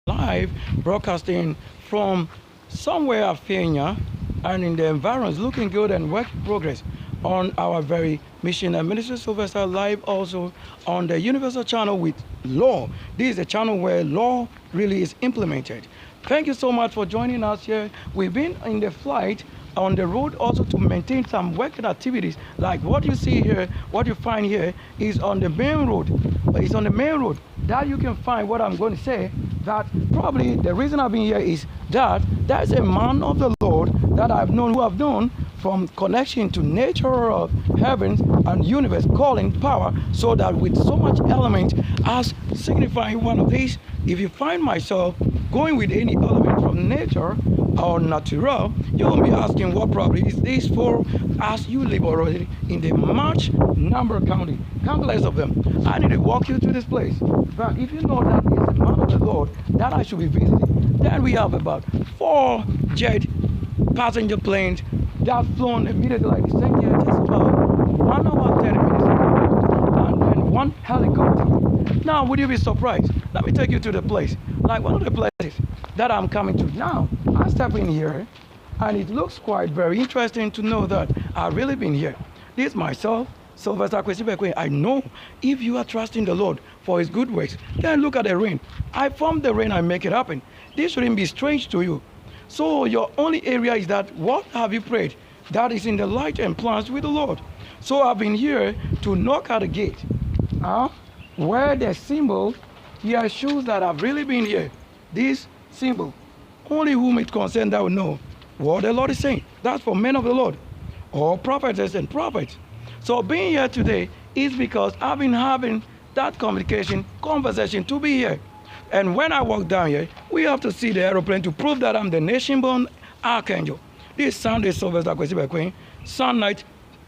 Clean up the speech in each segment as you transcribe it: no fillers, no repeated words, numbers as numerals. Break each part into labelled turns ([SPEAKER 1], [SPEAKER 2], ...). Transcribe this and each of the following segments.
[SPEAKER 1] live broadcasting from somewhere Afienya and in the environs, looking good and work progress on our very mission. And Minister Sylvester live also on the Universal Channel with law. This is the channel where law really is implemented. Thank you so much for joining us here. We've been in the flight on the road also to maintain some working activities like what you see here, what you find here is on the main road. It's on the main road that you can find what I'm going to say, that probably the reason I've been here is that there's a man of the Lord that I've known, who I've known from connection to nature of heavens and universe, calling power, so that with so much element as signifying one of these, if you find myself going with any element from nature or natural, you will be asking what probably is this for, as you live already in the March number county, countless of them. I need to walk you to this place. But if you know that it's the man of the Lord that I should be visiting, then we have about 4 jet passenger planes that flown immediately like this. Same here, just about 1 hour 30 minutes ago, and then 1 helicopter. Now, would you be surprised? Let me take you to the place. Like one of the places that I'm coming to now, I step in here, and it looks quite very interesting to know that I've really been here. This myself, Sylvester Kwesibekwe, I know if you are trusting the Lord for his good works, then look at the rain. I form the rain, I make it happen. This shouldn't be strange to you. So your only area is that, what have you prayed? That is in the light and plans with the Lord. So I've been here to knock at the gate. Where the symbol here shows that I've really been here. This symbol, only whom it concerns that will know what the Lord is saying. That's for men of the Lord, or prophetess and prophets. So being here today is because I've been having that conversation to be here. And when I walk down here, we have to see the aeroplane to prove that I'm the nation-born archangel. This Sunday, Sylvester Kwesibekwe, sun night,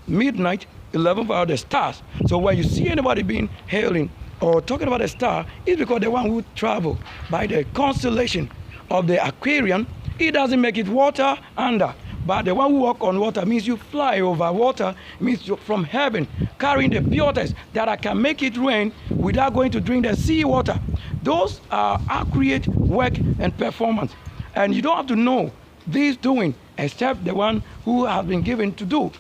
[SPEAKER 1] midnight, 11th hour, the stars. So when you see anybody being hailing or talking about a star, it's because the one who travel by the constellation of the Aquarian, it doesn't make it water under. But the one who walk on water means you fly over water, means you're from heaven, carrying the pureness that I can make it rain without going to drink the sea water. Those are accurate work and performance. And you don't have to know this doing, except the one who has been given to do.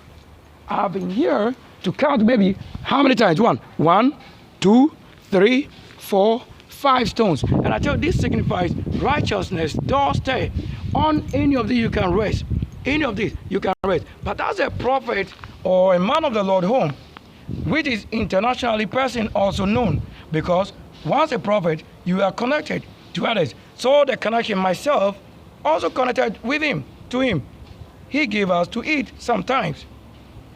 [SPEAKER 1] I've been here to count maybe how many times? 1, 2, 3, 4, 5 stones. And I tell you, this signifies righteousness, doorstay. On any of these you can rest. Any of these you can rest. But as a prophet or a man of the Lord home, which is internationally person also known, because once a prophet, you are connected to others. So the connection, myself, also connected with him, to him. He gave us to eat sometimes.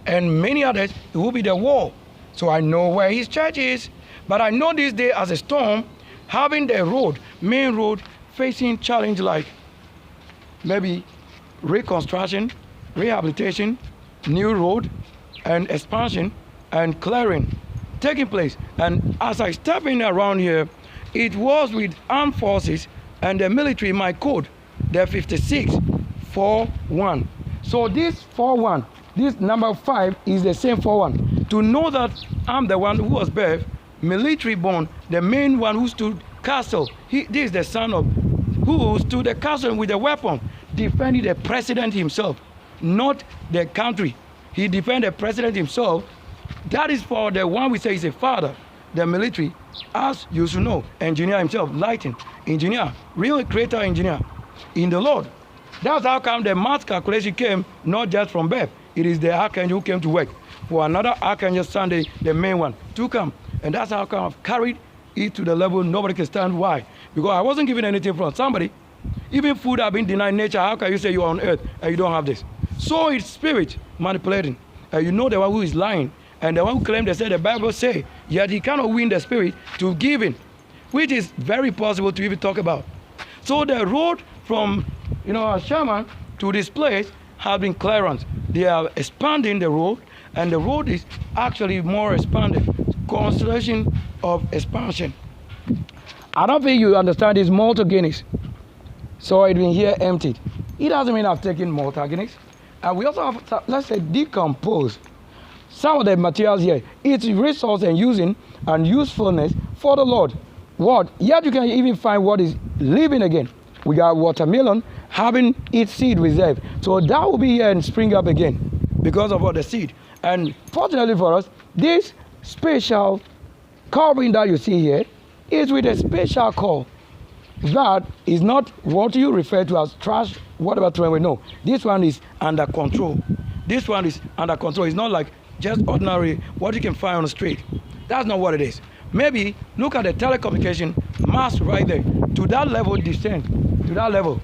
[SPEAKER 1] And many others, it will be the wall. So I know where his church is. But I know this day as a storm, having the road, main road, facing challenge like maybe reconstruction, rehabilitation, new road, and expansion, and clearing taking place. And as I step in around here, it was with armed forces and the military, my code, the 5641. So this 41, this number 5 is the same 41. To know that I'm the one who was birthed, military born, the main one who stood castle. This is the son of who stood the castle with a weapon, defending the president himself, not the country. He defended the president himself. That is for the one we say is a father, the military, as you should know, engineer himself, lighting, engineer, real creator engineer in the Lord. That's how come the math calculation came not just from birth. It is the archangel who came to work for another archangel Sunday, the main one, to come. And that's how come I've carried it to the level nobody can stand. Why? Because I wasn't given anything from somebody. Even food I've been denied nature. How can you say you're on earth and you don't have this? So it's spirit manipulating. And you know the one who is lying. And the one who claimed, they said the Bible say, yet he cannot win the spirit to give in, which is very possible to even talk about. So the road from, Ashiaman to this place has been clearance. They are expanding the road, and the road is actually more expanded. Constellation of expansion. I don't think you understand this Malta Guinness. So it's been here emptied. It doesn't mean I've taken Malta Guinness. And we also have, let's say, decomposed some of the materials here. It's resource and using and usefulness for the Lord. what? Yet you can even find what is living again. We got watermelon having its seed reserved. So that will be here and spring up again because of all the seed. And fortunately for us, this special covering that you see here is with a special core. That is not what you refer to as trash, whatever throwing away. No, this one is under control. This one is under control. It's not like just ordinary what you can find on the street. That's not what it is. Maybe look at the telecommunication mast right there. To that level, descend to that level.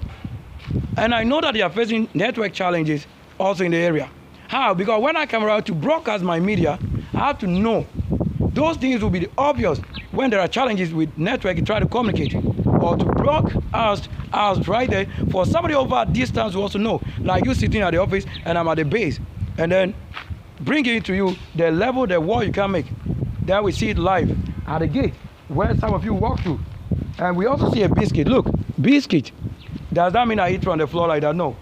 [SPEAKER 1] And I know that they are facing network challenges also in the area. How? Because when I come around to broadcast my media, I have to know those things will be obvious when there are challenges with network you try to communicate, or to broadcast us right there for somebody over a distance to also know, like you sitting at the office and I'm at the base, and then bring it to you the level, the wall you can make. Then we see it live at the gate where some of you walk through. And we also see a biscuit. Look, biscuit. Does that mean I eat from the floor like that? No.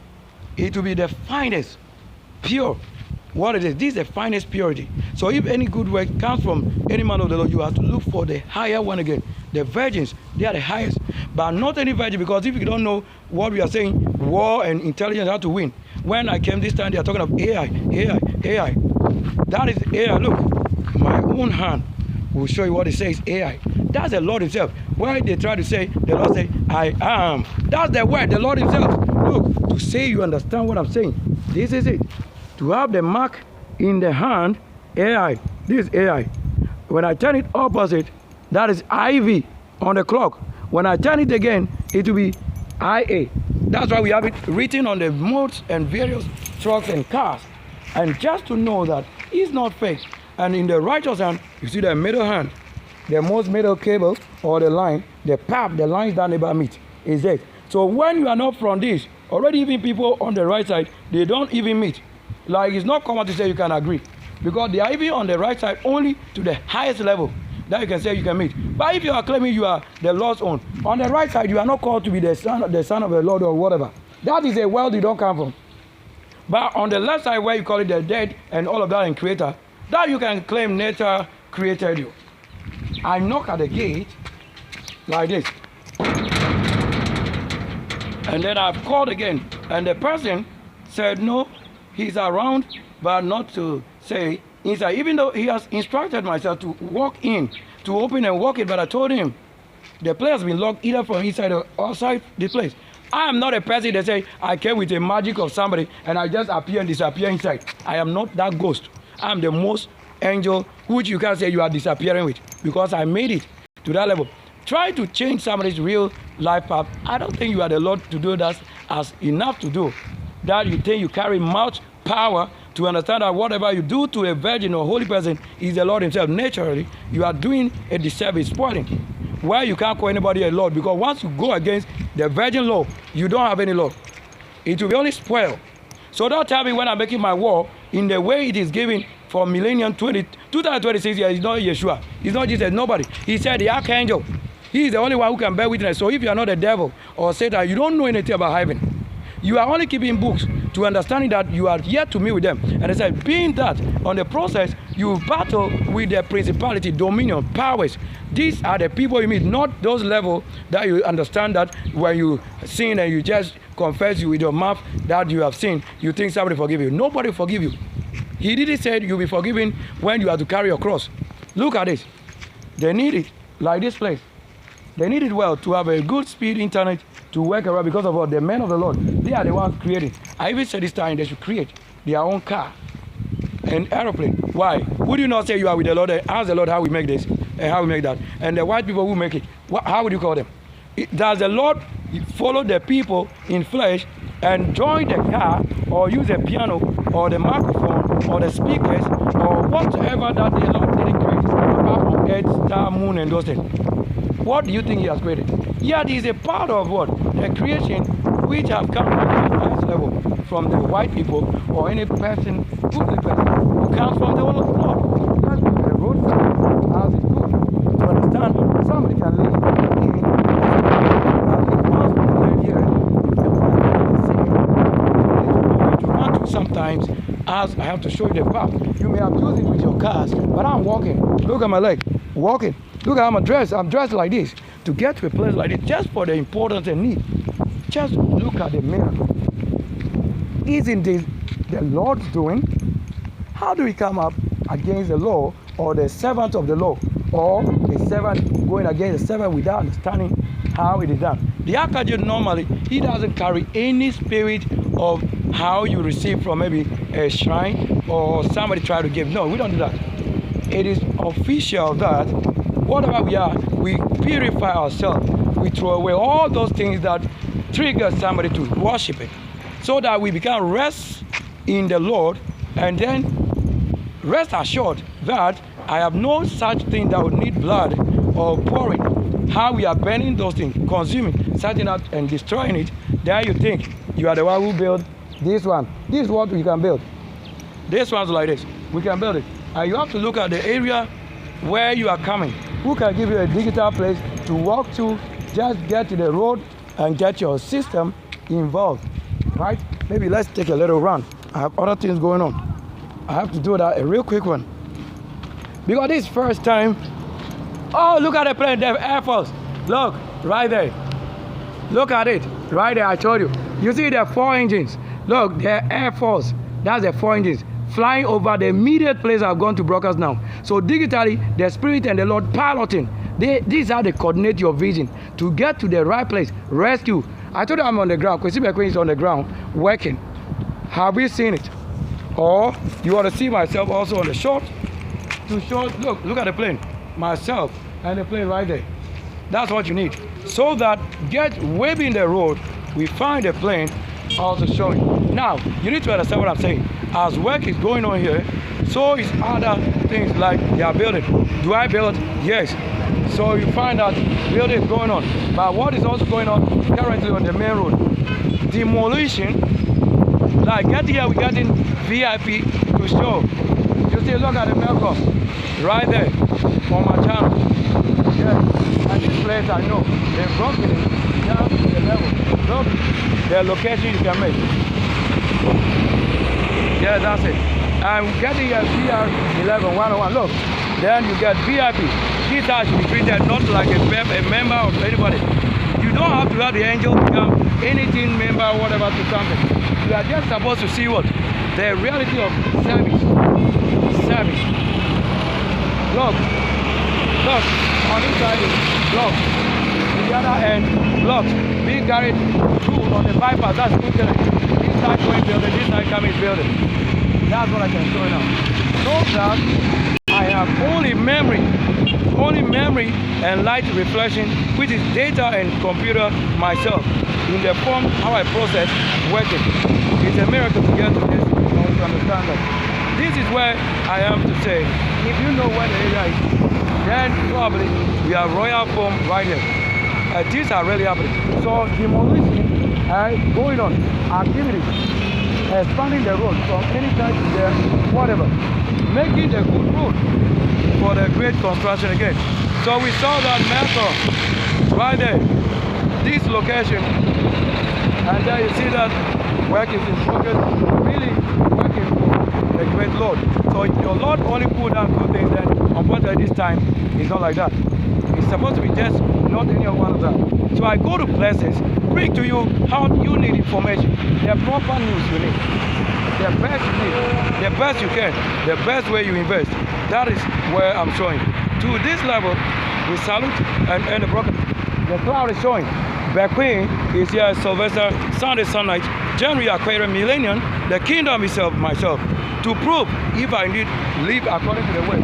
[SPEAKER 1] It will be the finest, pure. What it is, this is the finest purity. So if any good work comes from any man of the Lord, you have to look for the higher one again. The virgins, they are the highest. But not any virgin, because if you don't know what we are saying, war and intelligence have to win. When I came this time, they are talking of AI. That is AI. Look, my own hand will show you what it says, AI. That's the Lord himself. Why they try to say, the Lord say, I am. That's the word, the Lord himself. Look, to say you understand what I'm saying. This is it. To have the mark in the hand, AI. This is AI. When I turn it opposite, that is IV on the clock. When I turn it again, it will be IA. That's why we have it written on the modes and various trucks and cars. And just to know that it's not fake. And in the righteous hand, you see the middle hand, the most middle cable or the line, the path, the lines that never meet is it. So when you are not from this, already even people on the right side, they don't even meet. Like it's not common to say you can agree, because they are even on the right side only to the highest level that you can say you can meet. But if you are claiming you are the Lord's own, on the right side you are not called to be the son of the Lord or whatever. That is a world you don't come from. But on the left side where you call it the dead and all of that and creator, that you can claim nature created you. I knock at the gate like this, and then I've called again, and the person said no, he's around, but not to say inside, even though he has instructed myself to walk in, to open and walk it, but I told him the place has been locked either from inside or outside the place. I am not a person that say I came with the magic of somebody and I just appear and disappear inside. I am not that ghost. I am the most angel which you can say you are disappearing with, because I made it to that level. Try to change somebody's real life path. I don't think you are the Lord to do that as enough to do. That you think you carry much power to understand that whatever you do to a virgin or holy person is the Lord himself. Naturally, you are doing a disservice, spoiling. Why you can't call anybody a Lord? Because once you go against the virgin law, you don't have any Lord. It will be only spoiled. So don't tell me when I'm making my war in the way it is given for millennium 2026 years, it's not Yeshua. It's not Jesus, nobody. He said the archangel. He is the only one who can bear witness. So if you are not the devil or Satan, you don't know anything about heaven. You are only keeping books to understanding that you are yet to meet with them. And I said, being that on the process, you battle with the principality, dominion, powers. These are the people you meet, not those levels that you understand that when you sin and you just confess with your mouth that you have sinned, you think somebody forgive you. Nobody forgive you. He didn't say you'll be forgiven when you have to carry your cross. Look at this. They need it, like this place. They need it well to have a good speed internet to work around, because of what the men of the Lord, they are the ones creating. I even said this time they should create their own car and aeroplane. Why? Would you not say you are with the Lord and ask the Lord how we make this and how we make that? And the white people who make it, how would you call them? Does the Lord follow the people in flesh and join the car or use a piano or the microphone or the speakers or whatever that the Lord didn't create, apart from earth, star, moon, and those things? What do you think he has created? Yet he is a part of what? The creation which have come from the highest level, from the white people or any person, goodly person, who comes from the whole of God. That's the roadside as it goes. To understand, somebody can live in at least 1 years and to run to sometimes, as I have to show you the path. You may abuse it with your cars, but I'm walking. Look at my leg, walking. Look at how I'm dressed. I'm dressed like this. to get to a place like this, just for the importance and need. Just look at the miracle. Isn't this the Lord's doing? How do we come up against the law or the servant of the law, or a servant going against a servant without understanding how it is done? The archangel normally, he doesn't carry any spirit of how you receive from maybe a shrine or somebody try to give. No, we don't do that. It is official that whatever we are, we purify ourselves. We throw away all those things that trigger somebody to worship it, so that we become rest in the Lord, and then rest assured that I have no such thing that would need blood or pouring. How we are burning those things, consuming, setting out and destroying it. Then you think you are the one who built this one. This is what we can build. This one's like this. We can build it. And you have to look at the area where you are coming. Who can give you a digital place to walk to, just get to the road and get your system involved, right? Maybe let's take a little run. I have other things going on. I have to do that, a real quick one. Because this first time, oh, look at the plane, the Air Force. Look, right there. Look at it, right there, I told you. You see the 4 engines. Look, the Air Force, that's the 4 engines. Flying over the immediate place I've gone to broadcast now. So digitally, the Spirit and the Lord piloting. This is how they coordinate your vision to get to the right place. Rescue. I told you I'm on the ground. Kwesi Bekwe is on the ground working. Have we seen it? Or you want to see myself also on the shot? To show, look at the plane. Myself and the plane right there. That's what you need. So that get waving the road, we find the plane also showing. Now, you need to understand what I'm saying. As work is going on here, so is other things like they are building. Do I build? Yes. So you find that building is going on. But what is also going on currently on the main road? Demolition. Like get here, we're getting VIP to show. You see, look at the Melcom right there on my channel. Yeah. And this place I know, they've broken it down to the level. Look, the location you can make. Yeah, that's it. I'm getting a VR11 101. Look, then you get VIP. This has to be treated not like a member of anybody. You don't have to have the angel become anything member or whatever to something. You are just supposed to see what? The reality of service. Service. Look. Look. On this side is blocked. On the other end, blocked. Being carried through on the bypass. That's good. This side going building, this side coming building. That's what I can show you now. So that I have only memory and light reflection, which is data and computer myself, in the form how I process working. It's a miracle to get to this, to understand that. This is where I am to say, if you know where the area is, then probably we have royal form right here. These are really happening. So demolition going on, activity, expanding the road from any side to there, whatever, making a good road for the great construction again. So we saw that method right there, this location, and there you see that work is in progress, really working for the great Lord. So if your Lord only put down good things, then unfortunately this time it's not like that. It's supposed to be just not any one of that. So I go to places, bring to you how you need information, the proper news you need, the best you need, the best you can, the best way you invest. That is where I'm showing. To this level, we salute and the broken. The cloud is showing. Bekwe is here, Sylvester, Sunday Sunlight, January Aquarium Millennium, the kingdom itself, myself, to prove if I indeed live according to the way.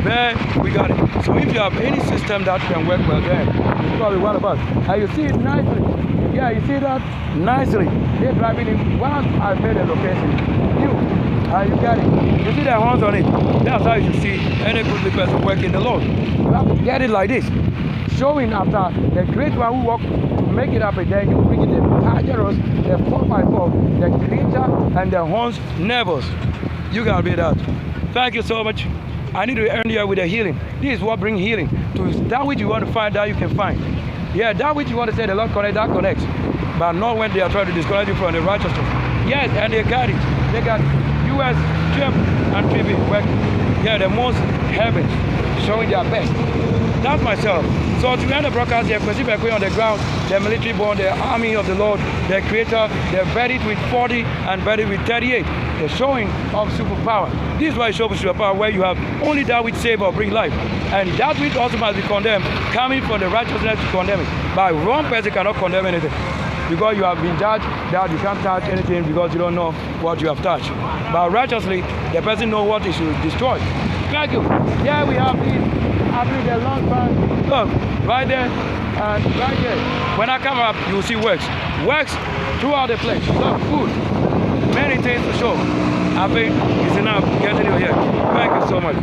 [SPEAKER 1] There we got it. So if you have any system that can work well, then it's probably one of us. And you see it nicely. Yeah, you see that nicely. They're driving in. Once I made a location, you get it. You see the horns on it. That's how you see any goodly person working the Lord. You have to get it like this. Showing after the great one who walked to make it up, and then you bring it the Pajeros, the 4x4, the creature, and the horns nervous. You gotta be that. Thank you so much. I need to end here with a healing. This is what brings healing. To that which you want to find, that you can find. Yeah, that which you want to say the Lord connect, that connects. But not when they are trying to disconnect you from the righteousness. Yes, and they got it. They got US, Trump, and TV working. Yeah, the most heavens showing their best. That's myself. So to end the broadcast here, Kwesi Bekwe on the ground, the military born, the army of the Lord, the creator, they're buried with 40 and buried with 38. The showing of superpower. This is why it shows superpower, where you have only that which save or bring life. And that which also must be condemned, coming from the righteousness to condemn it. But one person cannot condemn anything. Because you have been judged that you can't touch anything because you don't know what you have touched. But righteously, the person knows what he should destroy. Thank you. Here we have this, after the long time. Look, right there and right there. When I come up, you will see works. Works throughout the place. Look, food. Many things to show. I think it's enough getting you here. Thank you so much.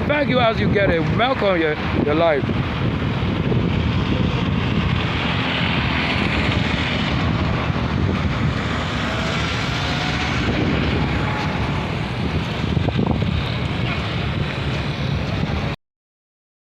[SPEAKER 1] Thank you as you get a welcome here, the live.